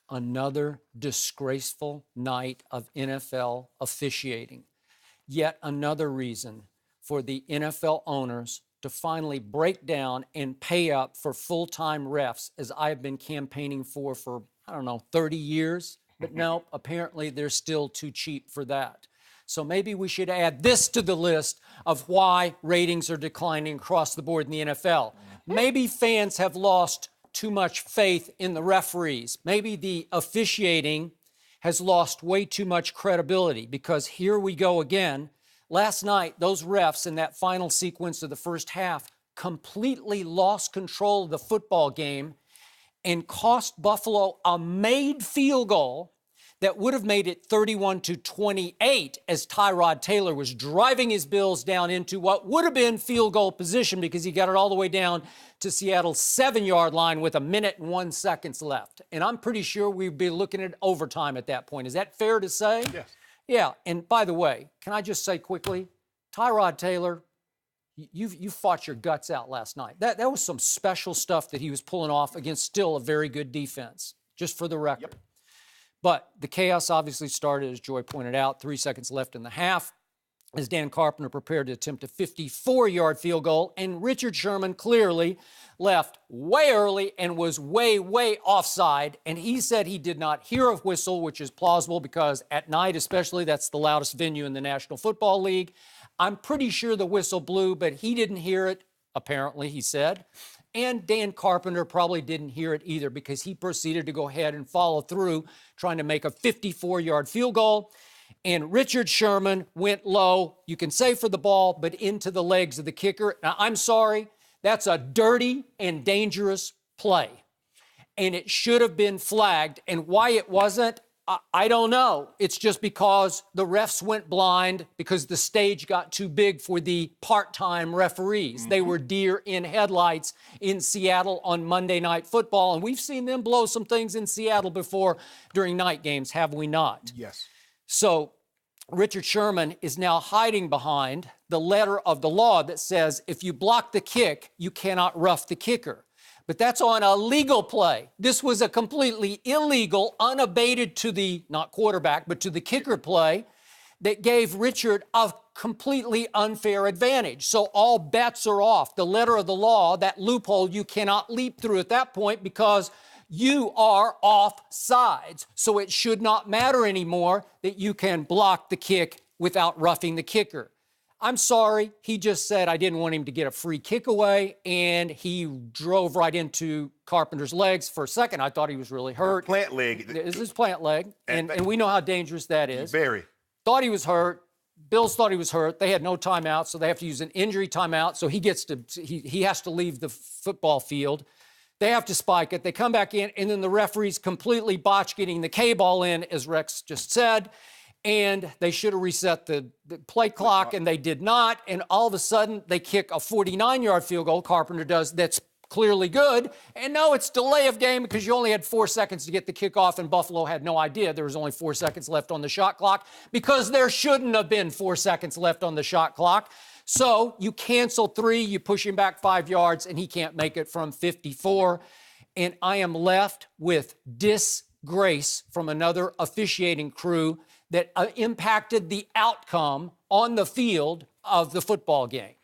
Another disgraceful night of NFL officiating. Yet another reason for the NFL owners to finally break down and pay up for full-time refs, as I've been campaigning for, I don't know, 30 years. But no, apparently they're still too cheap for that. So maybe we should add this to the list of why ratings are declining across the board in the NFL. Maybe fans have lost too much faith in the referees. Maybe the officiating has lost way too much credibility, because here we go again. Last night, those refs in that final sequence of the first half completely lost control of the football game and cost Buffalo a made field goal that would have made it 31-28 as Tyrod Taylor was driving his Bills down into what would have been field goal position, because he got it all the way down to Seattle's 7-yard line with 1 minute and 1 second left. And I'm pretty sure we'd be looking at overtime at that point. Is that fair to say? Yes. Yeah, and by the way, can I just say quickly, Tyrod Taylor, you fought your guts out last night. That was some special stuff that he was pulling off against still a very good defense, just for the record. Yep. But the chaos obviously started, as Joy pointed out, 3 seconds left in the half, as Dan Carpenter prepared to attempt a 54-yard field goal, and Richard Sherman clearly left way early and was way, way offside, and he said he did not hear a whistle, which is plausible because at night especially, that's the loudest venue in the National Football League. I'm pretty sure the whistle blew, but he didn't hear it, apparently, he said. And Dan Carpenter probably didn't hear it either, because he proceeded to go ahead and follow through, trying to make a 54-yard field goal. And Richard Sherman went low, you can say for the ball, but into the legs of the kicker. Now, I'm sorry, that's a dirty and dangerous play. And it should have been flagged. And why it wasn't, I don't know. It's just because the refs went blind because the stage got too big for the part-time referees. They were deer in headlights in Seattle on Monday Night Football, and we've seen them blow some things in Seattle before during night games, have we not? Yes. So Richard Sherman is now hiding behind the letter of the law that says if you block the kick, you cannot rough the kicker. But that's on a legal play. This was a completely illegal, unabated to the, not quarterback, but to the kicker play that gave Richard a completely unfair advantage. So all bets are off. The letter of the law, that loophole, you cannot leap through at that point because you are off sides. So it should not matter anymore that you can block the kick without roughing the kicker. I'm sorry, he just said I didn't want him to get a free kick away, and he drove right into Carpenter's legs. For a second, I thought he was really hurt. Plant leg. It's his plant leg, and we know how dangerous that is. Very. Thought he was hurt. Bills thought he was hurt. They had no timeout, so they have to use an injury timeout, so he has to leave the football field. They have to spike it. They come back in, and then the referees completely botch getting the K-ball in, as Rex just said. And they should have reset the play clock, and they did not. And all of a sudden, they kick a 49-yard field goal, Carpenter does, that's clearly good. And no, it's delay of game because you only had 4 seconds to get the kickoff, and Buffalo had no idea there was only 4 seconds left on the shot clock because there shouldn't have been 4 seconds left on the shot clock. So you cancel 3, you push him back 5 yards, and he can't make it from 54. And I am left with disgrace from another officiating crew that impacted the outcome on the field of the football game.